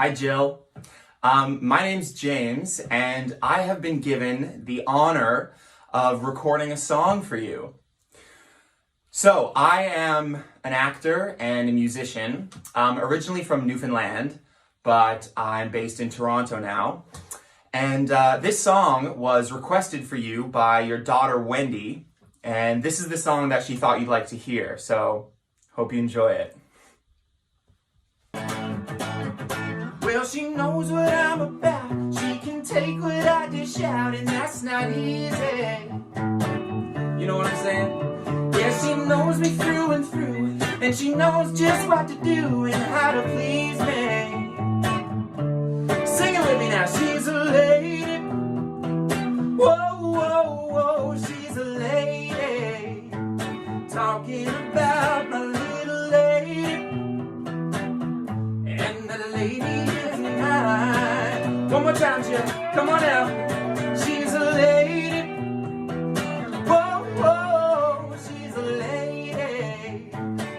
Hi, Jill. My name's James, and I have been given the honor of recording a song for you. So, I am an actor and a musician, originally from Newfoundland, but I'm based in Toronto now. And this song was requested for you by your daughter, Wendy, and this is the song that she thought you'd like to hear, so hope you enjoy it. Well, she knows what I'm about. She can take what I dish out, and that's not easy. You know what I'm saying? Yeah, she knows me through and through, and she knows just what to do and how to please me. Sing it with me now. She's a lady. Whoa, whoa, whoa, she's a lady. Talking about my little lady. And the lady is mine. One more time, Jim. Come on now. She's a lady. Whoa, whoa, she's a lady.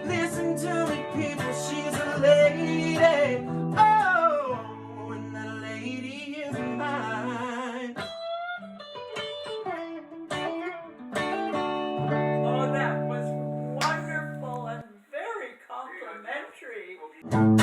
Listen to me, people. She's a lady. Oh, and the lady is mine. Oh, that was wonderful and very complimentary.